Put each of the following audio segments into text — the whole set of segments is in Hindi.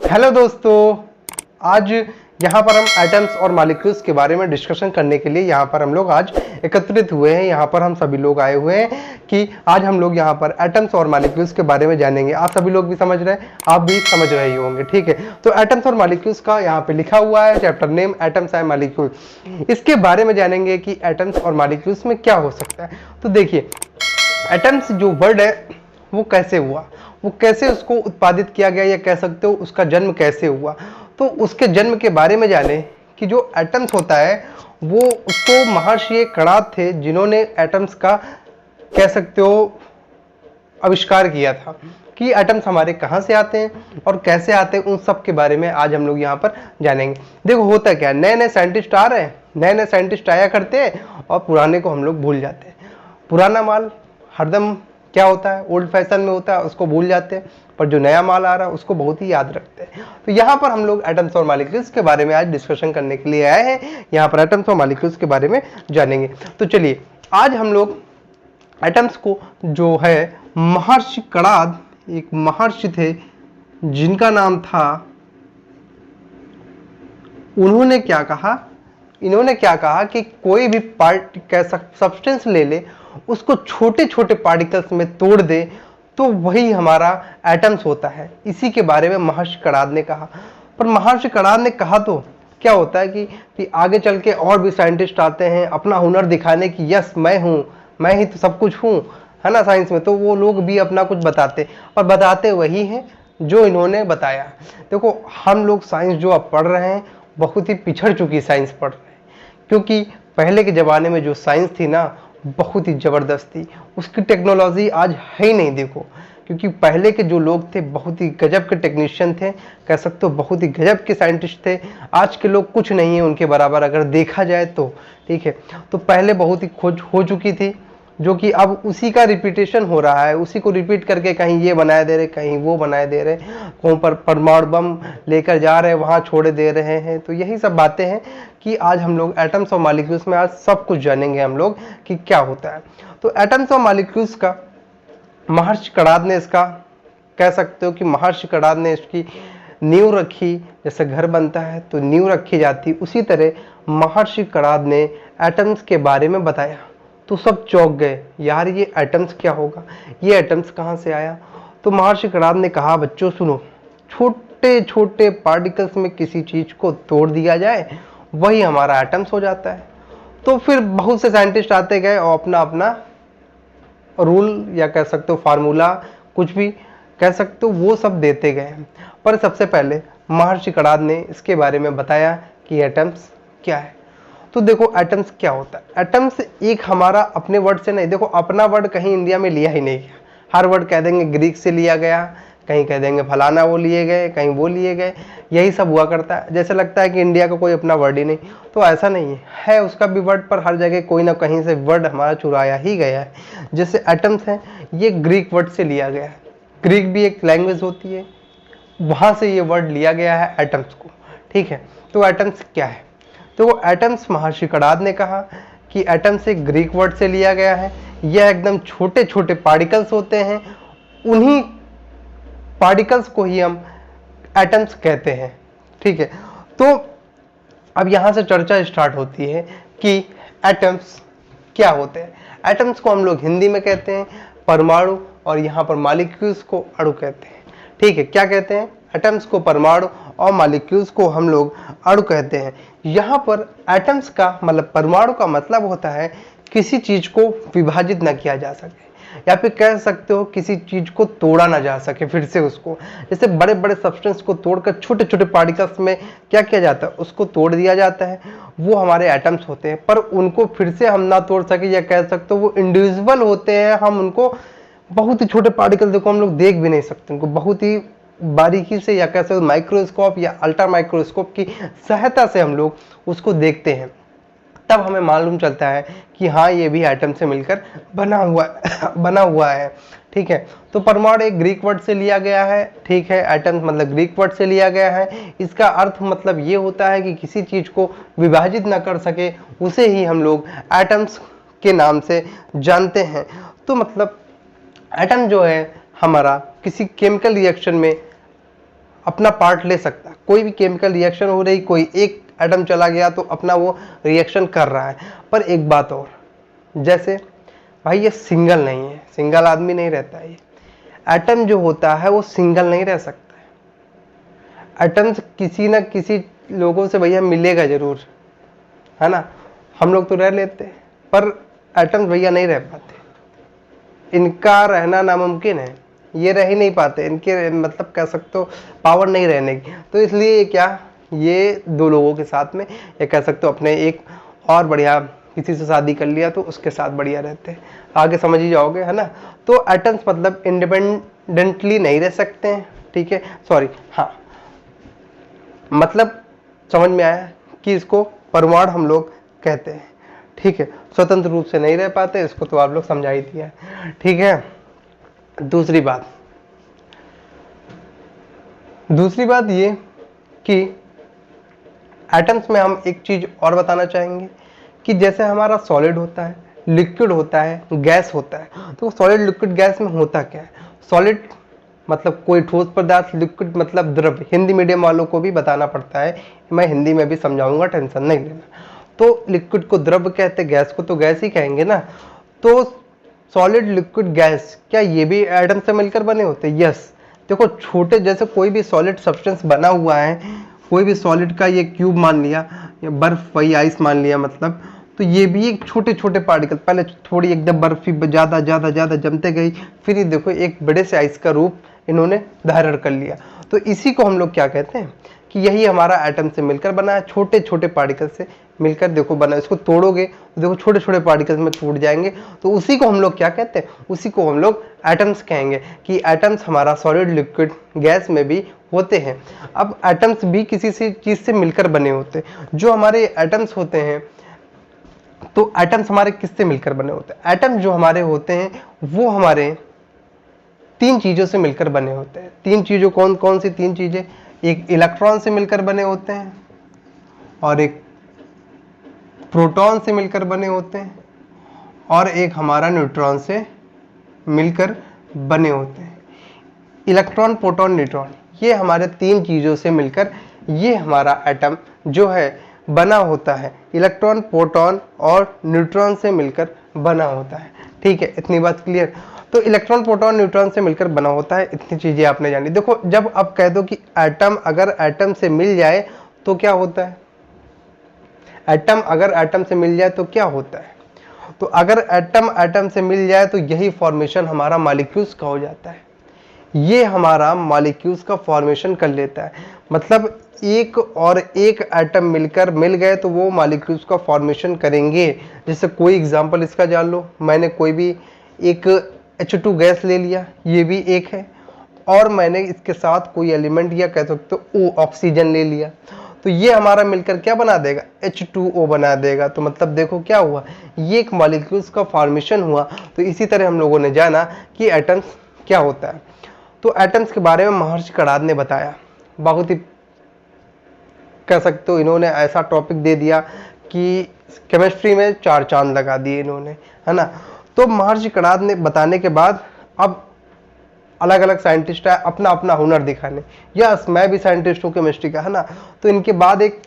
हेलो दोस्तों, आज यहाँ पर हम एटम्स और मॉलिक्यूल्स के बारे में डिस्कशन करने के लिए यहाँ पर हम लोग आज एकत्रित हुए हैं। यहाँ पर हम सभी लोग आए हुए हैं कि आज हम लोग यहाँ पर एटम्स और मॉलिक्यूल्स के बारे में जानेंगे। आप सभी लोग भी समझ रहे हैं, आप भी समझ रहे ही होंगे, ठीक है। तो एटम्स और मॉलिक्यूल्स का यहाँ पे लिखा हुआ है chapter name atoms and molecule. इसके बारे में जानेंगे कि एटम्स और मॉलिक्यूल्स में क्या हो सकता है। तो देखिए, एटम्स जो वर्ड है वो कैसे हुआ, वो कैसे उसको उत्पादित किया गया, या कह सकते हो उसका जन्म कैसे हुआ। तो उसके जन्म के बारे में जाने कि जो एटम्स होता है वो उसको महर्षि कणाद थे जिन्होंने एटम्स का कह सकते हो आविष्कार किया था कि एटम्स हमारे कहाँ से आते हैं और कैसे आते हैं। उन सब के बारे में आज हम लोग यहाँ पर जानेंगे। देखो होता क्या है, नए नए साइंटिस्ट आ रहे हैं, नए नए साइंटिस्ट आया करते हैं और पुराने को हम लोग भूल जाते हैं। पुराना माल हरदम क्या होता है, ओल्ड फैशन में होता है, उसको भूल जाते हैं, पर जो नया माल आ रहा है उसको बहुत ही याद रखते हैं। तो यहाँ पर हम लोग एटम्स और मॉलिक्यूल्स के बारे में आज डिस्कशन करने के लिए आए हैं। यहाँ पर एटम्स और मॉलिक्यूल्स के बारे में जानेंगे। तो चलिए, आज हम लोग एटम्स को जो है महर्षि कणाद, एक महर्षि थे जिनका नाम था, उन्होंने क्या कहा, इन्होंने क्या कहा कि कोई भी सब्सटेंस ले ले, उसको छोटे छोटे पार्टिकल्स में तोड़ दे तो वही हमारा एटम्स होता है। इसी के बारे में महर्षि कणाद ने कहा। पर महर्षि कणाद ने कहा तो क्या होता है कि आगे चल के और भी साइंटिस्ट आते हैं अपना हुनर दिखाने की, यस मैं हूँ, मैं ही तो सब कुछ हूँ, है ना साइंस में। तो वो लोग भी अपना कुछ बताते, और बताते वही हैं जो इन्होंने बताया। देखो, हम लोग साइंस जो अब पढ़ रहे हैं बहुत ही पिछड़ चुकी साइंस पढ़ रहे हैं, क्योंकि पहले के ज़माने में जो साइंस थी ना बहुत ही ज़बरदस्त थी। उसकी टेक्नोलॉजी आज है ही नहीं, देखो, क्योंकि पहले के जो लोग थे बहुत ही गजब के टेक्नीशियन थे, कह सकते हो बहुत ही गजब के साइंटिस्ट थे। आज के लोग कुछ नहीं है उनके बराबर अगर देखा जाए तो, ठीक है। तो पहले बहुत ही खोज हो चुकी थी, जो कि अब उसी का रिपीटेशन हो रहा है, उसी को रिपीट करके कहीं ये बनाए दे रहे, कहीं वो बनाए दे रहे, कहीं पर परमाणु बम लेकर जा रहे हैं वहाँ छोड़े दे रहे हैं। तो यही सब बातें हैं कि आज हम लोग एटम्स और मॉलिक्यूल्स में आज सब कुछ जानेंगे हम लोग कि क्या होता है। तो एटम्स और मॉलिक्यूल्स का महर्षि कणाद ने इसका कह सकते हो कि महर्षि कणाद ने इसकी नींव रखी। जैसे घर बनता है तो नींव रखी जाती, उसी तरह महर्षि कणाद ने एटम्स के बारे में बताया। तो सब चौंक गए, यार ये एटम्स क्या होगा, ये एटम्स कहाँ से आया। तो महर्षि कणाद ने कहा, बच्चों सुनो, छोटे छोटे पार्टिकल्स में किसी चीज को तोड़ दिया जाए वही हमारा एटम्स हो जाता है। तो फिर बहुत से साइंटिस्ट आते गए और अपना अपना रूल या कह सकते हो फार्मूला, कुछ भी कह सकते हो, वो सब देते गए। पर सबसे पहले महर्षि कणाद ने इसके बारे में बताया कि एटम्स क्या है। तो देखो, एटम्स क्या होता है। एटम्स एक हमारा अपने वर्ड से नहीं, देखो अपना वर्ड कहीं इंडिया में लिया ही नहीं गया। हर वर्ड कह देंगे ग्रीक से लिया गया, कहीं कह देंगे फलाना वो लिए गए, कहीं वो लिए गए, यही सब हुआ करता है। जैसे लगता है कि इंडिया का कोई अपना वर्ड ही नहीं, तो ऐसा नहीं है, उसका भी वर्ड, पर हर जगह कोई ना कहीं से वर्ड हमारा चुराया ही गया है। जैसे एटम्स है, ये ग्रीक वर्ड से लिया गया है। ग्रीक भी एक लैंग्वेज होती है, वहाँ से ये वर्ड लिया गया है एटम्स को, ठीक है। तो एटम्स क्या है, तो वो एटम्स महर्षि कणाद ने कहा कि एटम्स एक ग्रीक वर्ड से लिया गया है। यह एकदम छोटे छोटे पार्टिकल्स होते हैं, उन्हीं पार्टिकल्स को ही हम एटम्स कहते हैं, ठीक है। तो अब यहाँ से चर्चा स्टार्ट होती है कि एटम्स क्या होते हैं। एटम्स को हम लोग हिंदी में कहते हैं परमाणु, और यहाँ पर मॉलिक्यूल्स को अणु कहते हैं, ठीक है। क्या कहते हैं, एटम्स को परमाणु और मॉलिक्यूल्स को हम लोग अणु कहते हैं। यहाँ पर एटम्स का मतलब परमाणु का मतलब होता है किसी चीज को विभाजित ना किया जा सके, या फिर कह सकते हो किसी चीज को तोड़ा ना जा सके फिर से उसको। जैसे बड़े बड़े सब्सटेंस को तोड़कर छोटे छोटे पार्टिकल्स में क्या किया जाता है, उसको तोड़ दिया जाता है, वो हमारे एटम्स होते हैं। पर उनको फिर से हम ना तोड़ सके, या कह सकते हो वो इंडिविजुअल होते हैं, हम उनको बहुत ही छोटे पार्टिकल देखो हम लोग देख भी नहीं सकते, उनको बहुत ही बारीकी से या कैसे माइक्रोस्कोप या अल्ट्रा माइक्रोस्कोप की सहायता से हम लोग उसको देखते हैं, तब हमें मालूम चलता है कि हाँ ये भी एटम से मिलकर बना हुआ है, ठीक है। तो परमाणु एक ग्रीक वर्ड से लिया गया है, ठीक है। एटम मतलब ग्रीक वर्ड से लिया गया है। इसका अर्थ मतलब ये होता है कि किसी चीज को विभाजित ना कर सके, उसे ही हम लोग एटम्स के नाम से जानते हैं। तो मतलब एटम जो है हमारा किसी केमिकल रिएक्शन में अपना पार्ट ले सकता है। कोई भी केमिकल रिएक्शन हो रही, कोई एक एटम चला गया तो अपना वो रिएक्शन कर रहा है। पर एक बात और, जैसे भाई ये सिंगल नहीं है, सिंगल आदमी नहीं रहता है। ये एटम जो होता है वो सिंगल नहीं रह सकता है। एटम्स किसी ना किसी लोगों से भैया मिलेगा जरूर, है ना। हम लोग तो रह लेते हैं, पर एटम्स भैया नहीं रह पाते। इनका रहना नामुमकिन है, ये रह ही नहीं पाते। इनके मतलब कह सकते हो पावर नहीं रहने की। तो इसलिए क्या, ये दो लोगों के साथ में, ये कह सकते हो अपने एक और बढ़िया किसी से शादी कर लिया तो उसके साथ बढ़िया रहते हैं। आगे समझ ही जाओगे, है ना। तो एटम्स मतलब इंडिपेंडेंटली नहीं रह सकते हैं, ठीक है। सॉरी, हाँ, मतलब समझ में आया कि इसको परमाणु हम लोग कहते हैं, ठीक है। स्वतंत्र रूप से नहीं रह पाते, इसको तो आप लोग समझा ही दिया है, ठीक है। दूसरी बात ये कि एटम्स में हम एक चीज और बताना चाहेंगे कि जैसे हमारा सॉलिड होता है, लिक्विड होता है, गैस होता है। तो सॉलिड लिक्विड गैस में होता क्या है? सॉलिड मतलब कोई ठोस पदार्थ, लिक्विड मतलब द्रव। हिंदी मीडियम वालों को भी बताना पड़ता है, मैं हिंदी में भी समझाऊंगा, टेंशन नहीं लेना। तो लिक्विड को द्रव कहते, गैस को तो गैस ही कहेंगे ना। तो सॉलिड, लिक्विड, गैस, क्या ये भी एटम से मिलकर बने होते हैं? यस। देखो छोटे, जैसे कोई भी सॉलिड सब्सटेंस बना हुआ है, कोई भी सॉलिड का ये क्यूब मान लिया, या बर्फ, वही आइस मान लिया मतलब, तो ये भी एक छोटे छोटे पार्टिकल, पहले थोड़ी एकदम बर्फी ज्यादा ज्यादा ज्यादा जमते गई, फिर ये देखो एक बड़े से आइस का रूप इन्होंने धारण कर लिया। तो इसी को हम लोग क्या कहते हैं कि यही हमारा एटम से मिलकर बना है, छोटे छोटे पार्टिकल से मिलकर देखो बना। इसको तोड़ोगे तो देखो छोटे छोटे पार्टिकल्स में टूट जाएंगे, तो उसी को हम लोग क्या कहते हैं? उसी को हम लोग एटम्स कहेंगे कि एटम्स हमारा सॉलिड, लिक्विड, गैस में भी होते हैं। अब एटम्स भी किसी से चीज से मिलकर बने होते हैं। जो हमारे एटम्स होते हैं, तो एटम्स हमारे किससे मिलकर बने होते हैं? एटम्स जो हमारे होते हैं वो हमारे तीन चीजों से मिलकर बने होते हैं। तीन चीजों, कौन कौन सी तीन चीजें? एक इलेक्ट्रॉन से मिलकर बने होते हैं, और एक प्रोटॉन से मिलकर बने होते हैं, और एक हमारा न्यूट्रॉन से मिलकर बने होते हैं। इलेक्ट्रॉन, प्रोटॉन, न्यूट्रॉन, ये हमारे तीन चीजों से मिलकर ये हमारा एटम जो है बना होता है। इलेक्ट्रॉन, प्रोटॉन और न्यूट्रॉन से मिलकर बना होता है, ठीक है। इतनी बात क्लियर। तो इलेक्ट्रॉन, प्रोटॉन, न्यूट्रॉन से मिलकर बना होता है, इतनी चीजें आपने जानी। देखो जब आप कह दो कि एटम अगर एटम से मिल जाए तो क्या होता है? एटम अगर एटम से मिल जाए तो क्या होता है? तो अगर एटम एटम से मिल जाए तो यही फॉर्मेशन हमारा मॉलिक्यूल्स का हो जाता है। ये हमारा मॉलिक्यूल्स का फॉर्मेशन कर लेता है। मतलब एक और एक एटम मिलकर मिल गए तो वो मॉलिक्यूल्स का फॉर्मेशन करेंगे। जैसे कोई एग्जांपल इसका जान लो, मैंने कोई भी एक H2 गैस ले लिया, ये भी एक है, और मैंने इसके साथ कोई एलिमेंट या कह सकते हो ऑक्सीजन ले लिया, तो ये हमारा मिलकर क्या बना देगा? H2O बना देगा। तो मतलब देखो क्या हुआ, ये एक मॉलिक्यूल्स का फॉर्मेशन हुआ। तो इसी तरह हम लोगों ने जाना कि एटम्स क्या होता है। तो एटम्स के बारे में महर्षि कणाद ने बताया, बहुत ही कह सकते हो इन्होंने ऐसा टॉपिक दे दिया कि केमिस्ट्री में 4 चांद लगा दिए इन्होंने, है ना। तो महर्षि कणाद ने बताने के बाद अब अलग अलग साइंटिस्ट है अपना अपना हुनर दिखाने। यस, मैं भी साइंटिस्ट हूँ केमिस्ट्री का, है ना। तो इनके बाद एक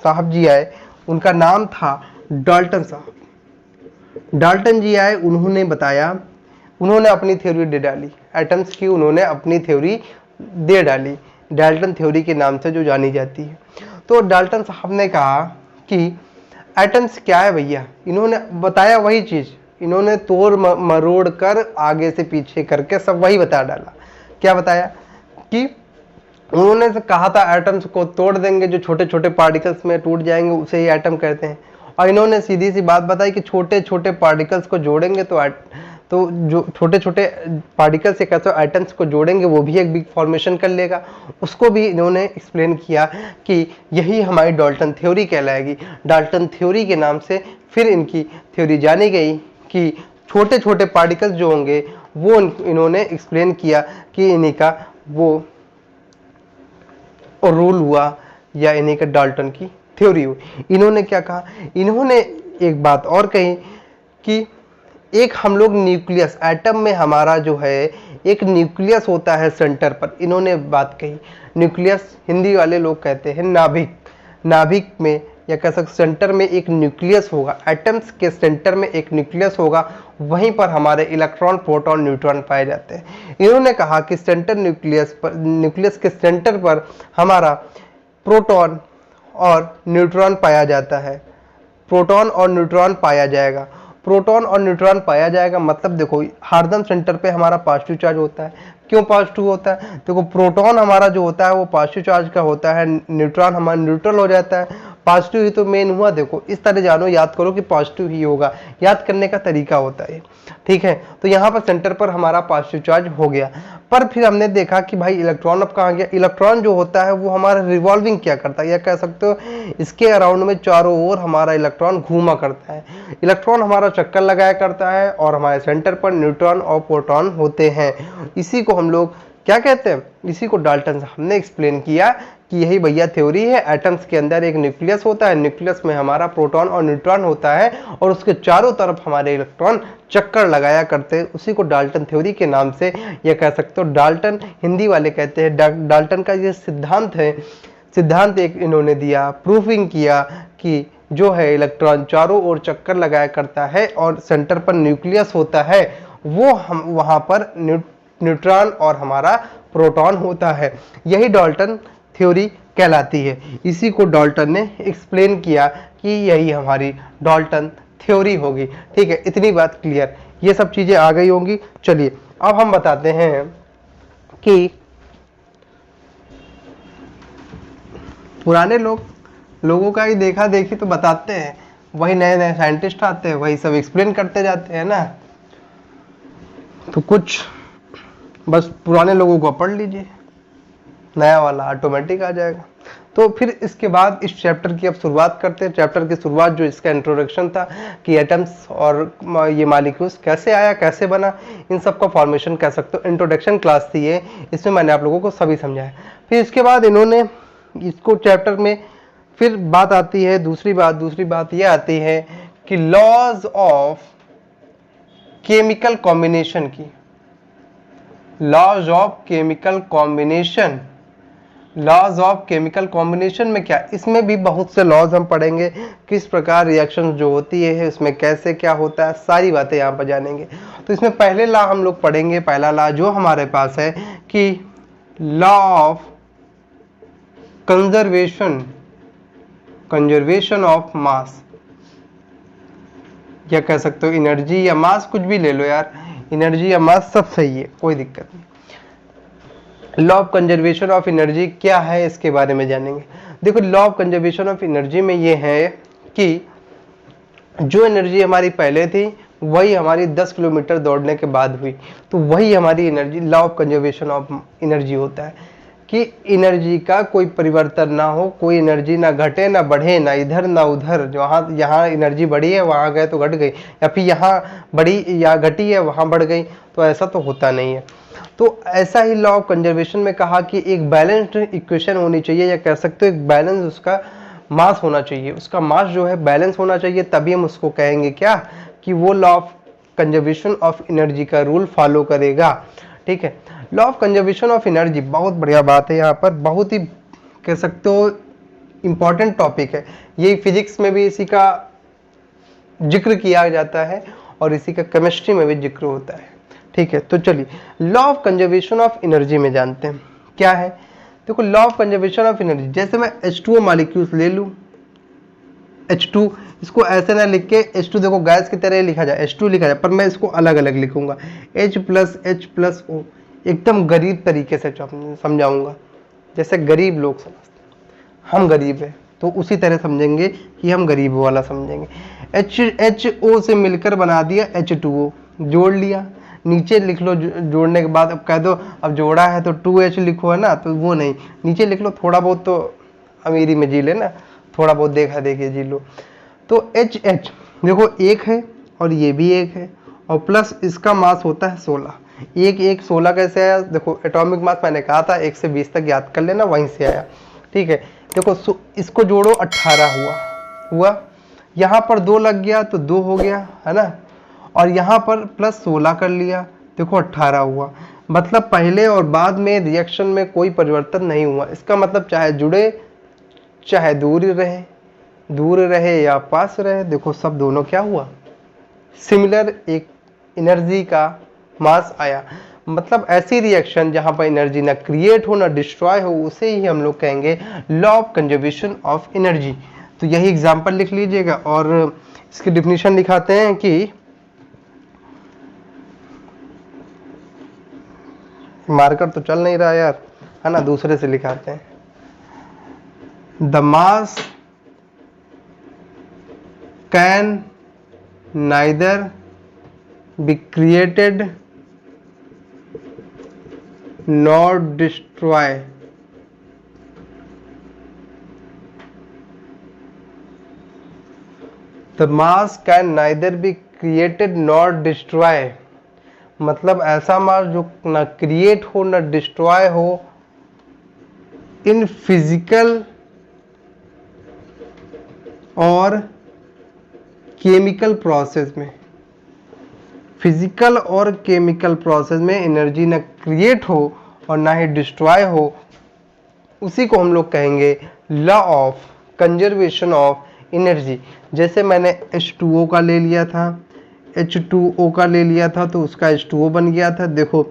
साहब जी आए, उनका नाम था डाल्टन साहब। डाल्टन जी आए, उन्होंने बताया, उन्होंने अपनी थ्योरी दे डाली एटम्स की, उन्होंने अपनी थ्योरी दे डाली, डाल्टन थ्योरी के नाम से जो जानी जाती है। तो डाल्टन साहब ने कहा कि एटम्स क्या है भैया। इन्होंने बताया वही चीज, इन्होंने तोड़ मरोड़ कर आगे से पीछे करके सब वही बता डाला। क्या बताया कि उन्होंने से कहा था एटम्स को तोड़ देंगे, जो छोटे छोटे पार्टिकल्स में टूट जाएंगे उसे ही एटम कहते हैं। और इन्होंने सीधी सी बात बताई कि छोटे छोटे पार्टिकल्स को जोड़ेंगे तो जो छोटे छोटे पार्टिकल्स से कहते हो एटम्स को जोड़ेंगे वो भी एक बिग फॉर्मेशन कर लेगा। उसको भी इन्होंने एक्सप्लेन किया कि यही हमारी डाल्टन थ्योरी कहलाएगी। डाल्टन थ्योरी के नाम से फिर इनकी थ्योरी जानी गई कि छोटे छोटे पार्टिकल्स जो होंगे वो इन्होंने एक्सप्लेन किया कि इन्हीं का वो रूल हुआ, या इन्हीं का डाल्टन की थ्योरी हुई। इन्होंने क्या कहा, इन्होंने एक बात और कही कि एक हम लोग न्यूक्लियस, एटम में हमारा जो है एक न्यूक्लियस होता है सेंटर पर, इन्होंने बात कही। न्यूक्लियस हिंदी वाले लोग कहते हैं नाभिक। नाभिक में या कह सकते सेंटर में एक न्यूक्लियस होगा, एटम्स के सेंटर में एक न्यूक्लियस होगा, वहीं पर हमारे इलेक्ट्रॉन, प्रोटॉन, न्यूट्रॉन पाए जाते हैं। इन्होंने कहा कि सेंटर न्यूक्लियस के सेंटर पर हमारा प्रोटॉन और न्यूट्रॉन पाया जाता है। प्रोटॉन और न्यूट्रॉन पाया जाएगा। प्रोटॉन और न्यूट्रॉन पाया जाएगा मतलब देखो हरदम सेंटर पे हमारा पॉजिटिव चार्ज होता है। क्यों पॉजिटिव होता है? देखो प्रोटॉन हमारा जो होता है वो पॉजिटिव चार्ज का होता है, न्यूट्रॉन हमारा न्यूट्रल हो जाता है। पॉजिटिव ही तो मेन हुआ। देखो इस तरह जानो, याद करो कि पॉजिटिव ही होगा, याद करने का तरीका होता है, ठीक है। तो यहाँ पर सेंटर पर हमारा पॉजिटिव चार्ज हो गया। पर फिर हमने देखा कि भाई इलेक्ट्रॉन अब कहाँ गया। इलेक्ट्रॉन जो होता है वो हमारा रिवॉल्विंग क्या करता है, या कह सकते हो इसके अराउंड में चारों ओर हमारा इलेक्ट्रॉन घूमा करता है। इलेक्ट्रॉन हमारा चक्कर लगाया करता है और हमारे सेंटर पर न्यूट्रॉन और प्रोटॉन होते हैं। इसी को हम लोग क्या कहते हैं, इसी को डाल्टन हमने एक्सप्लेन किया कि यही भैया थ्योरी है। एटम्स के अंदर एक न्यूक्लियस होता है, न्यूक्लियस में हमारा प्रोटॉन और न्यूट्रॉन होता है और उसके चारों तरफ हमारे इलेक्ट्रॉन चक्कर लगाया करते हैं। उसी को डाल्टन थ्योरी के नाम से यह कह सकते हो। डाल्टन हिंदी वाले कहते हैं। डाल्टन का ये सिद्धांत है, सिद्धांत एक इन्होंने दिया, प्रूफिंग किया कि जो है इलेक्ट्रॉन चारों ओर चक्कर लगाया करता है और सेंटर पर न्यूक्लियस होता है, वो हम वहाँ पर न्यूट्रॉन और हमारा प्रोटॉन होता है। यही डाल्टन थ्योरी कहलाती है। इसी को डाल्टन ने एक्सप्लेन किया कि यही हमारी डाल्टन थ्योरी होगी, ठीक है। इतनी बात क्लियर, ये सब चीजें आ गई होंगी। चलिए अब हम बताते हैं कि पुराने लोगों का ही देखा देखी तो बताते हैं, वही नए नए साइंटिस्ट आते हैं, वही सब एक्सप्लेन करते जाते हैं ना। तो कुछ बस पुराने लोगों को पढ़ लीजिए, नया वाला ऑटोमेटिक आ जाएगा। तो फिर इसके बाद इस चैप्टर की अब शुरुआत करते हैं। चैप्टर की शुरुआत जो इसका इंट्रोडक्शन था कि एटम्स और ये मॉलिक्यूल्स कैसे आया, कैसे बना, इन सब का फॉर्मेशन कह सकते हो। इंट्रोडक्शन क्लास थी ये, इसमें मैंने आप लोगों को सभी समझाया। फिर इसके बाद इन्होंने इसको चैप्टर में फिर बात आती है, दूसरी बात ये आती है कि लॉज ऑफ केमिकल कॉम्बिनेशन की। Laws of chemical combination, laws of chemical combination में क्या, इसमें भी बहुत से लॉज हम पढ़ेंगे, किस प्रकार रिएक्शन जो होती है उसमें कैसे क्या होता है, सारी बातें यहाँ पर जानेंगे। तो इसमें पहले लॉ हम लोग पढ़ेंगे। पहला लॉ जो हमारे पास है कि law of conservation of mass, या कह सकते हो एनर्जी या मास, कुछ भी ले लो यार, एनर्जी या मास सब सही है, कोई दिक्कत नहीं। Law of conservation of energy क्या है इसके बारे में जानेंगे। देखो law of conservation of energy में ये है कि जो एनर्जी हमारी पहले थी वही हमारी 10 किलोमीटर दौड़ने के बाद हुई, तो वही हमारी energy, law of conservation of energy होता है कि एनर्जी का कोई परिवर्तन ना हो, कोई एनर्जी ना घटे ना बढ़े, ना इधर ना उधर। जहाँ यहाँ एनर्जी बढ़ी है वहाँ गए तो घट गई, या फिर यहाँ बढ़ी या घटी है वहाँ बढ़ गई, तो ऐसा तो होता नहीं है। तो ऐसा ही लॉ ऑफ कंजर्वेशन में कहा कि एक बैलेंस्ड इक्वेशन होनी चाहिए, या कह सकते हो एक बैलेंस उसका मास होना चाहिए, उसका मास जो है बैलेंस होना चाहिए, तभी हम उसको कहेंगे क्या कि वो law of conservation of energy का रूल फॉलो करेगा, ठीक है। Law of conservation of energy बहुत बढ़िया बात है, यहाँ पर बहुत ही कह सकते हो इंपॉर्टेंट टॉपिक है। यही फिजिक्स में भी इसी का जिक्र किया जाता है और इसी का केमिस्ट्री में भी जिक्र होता है, ठीक है। तो चलिए law of conservation of energy में जानते हैं क्या है। देखो law of conservation of energy, जैसे मैं H2O मॉलिक्यूल्स ले लूँ, H2, इसको ऐसे ना लिख के H2 देखो गैस की तरह लिखा जाए, H2 लिखा जाए, पर मैं इसको अलग अलग लिखूंगा, H+H+O, एकदम गरीब तरीके से समझाऊंगा, जैसे गरीब लोग समझते हैं। हम गरीब हैं तो उसी तरह समझेंगे कि हम गरीब वाला समझेंगे। HO से मिलकर बना दिया H2O, जोड़ लिया, नीचे लिख लो जोड़ने के बाद, अब कह दो अब जोड़ा है तो 2H लिखो, है ना, तो वो नहीं, नीचे लिख लो, थोड़ा बहुत तो अमीरी में जी लेना, थोड़ा बहुत देखा देखिए जी लो। तो HH देखो एक है और ये भी एक है, और प्लस इसका मास होता है 16। एक 16 कैसे आया, देखो एटॉमिक मास मैंने कहा था 1 से 20 तक याद कर लेना, वहीं से आया, ठीक है। देखो इसको जोड़ो 18 हुआ, यहाँ पर 2 लग गया तो 2 हो गया, है ना, और यहाँ पर +16 कर लिया, देखो 18 हुआ। मतलब पहले और बाद में रिएक्शन में कोई परिवर्तन नहीं हुआ। इसका मतलब चाहे जुड़े चाहे दूर रहे या पास रहे, देखो सब दोनों क्या हुआ, सिमिलर एक एनर्जी का मास आया। मतलब ऐसी रिएक्शन जहां पर एनर्जी ना क्रिएट हो ना डिस्ट्रॉय हो, उसे ही हम लोग कहेंगे law of conservation of energy. तो यही एग्जांपल लिख लीजिएगा और इसकी डिफिनीशन दिखाते हैं कि मार्कर तो चल नहीं रहा यार, है ना, दूसरे से लिखाते हैं। The mass can neither be created nor destroy the mass can neither be created nor destroy। मतलब ऐसा मास जो ना क्रिएट हो ना डिस्ट्रॉय हो इन फिजिकल और केमिकल प्रोसेस में, फिजिकल और केमिकल प्रोसेस में एनर्जी ना क्रिएट हो और ना ही डिस्ट्रॉय हो, उसी को हम लोग कहेंगे law of conservation of energy. जैसे मैंने H2O का ले लिया था, H2O का ले लिया था तो उसका H2O बन गया था। देखो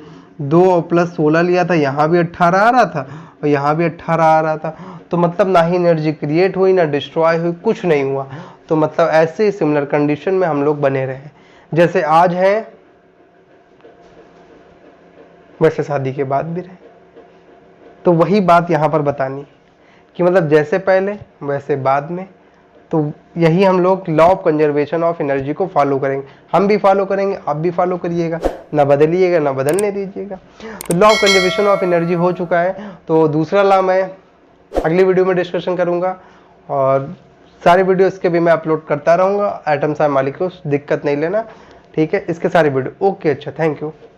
2 और +16 लिया था, यहाँ भी 18 आ रहा था और यहाँ भी 18 आ रहा था। तो मतलब ना ही एनर्जी क्रिएट हुई ना डिस्ट्रॉय हुई, कुछ नहीं हुआ। तो मतलब ऐसे सिमिलर कंडीशन में हम लोग बने रहे, जैसे आज है वैसे शादी के बाद भी रहे। तो वही बात यहाँ पर बतानी कि मतलब जैसे पहले वैसे बाद में। तो यही हम लोग law of conservation of energy को फॉलो करेंगे, हम भी फॉलो करेंगे, आप भी फॉलो करिएगा, ना बदलिएगा ना बदलने दीजिएगा। तो law of conservation of energy हो चुका है। तो दूसरा लॉ मैं अगली वीडियो में डिस्कशन करूँगा और सारे वीडियो इसके भी मैं अपलोड करता रहूँगा। एटम्स एंड मॉलिक्यूल्स, दिक्कत नहीं लेना, ठीक है, इसके सारे वीडियो। ओके, अच्छा, थैंक यू।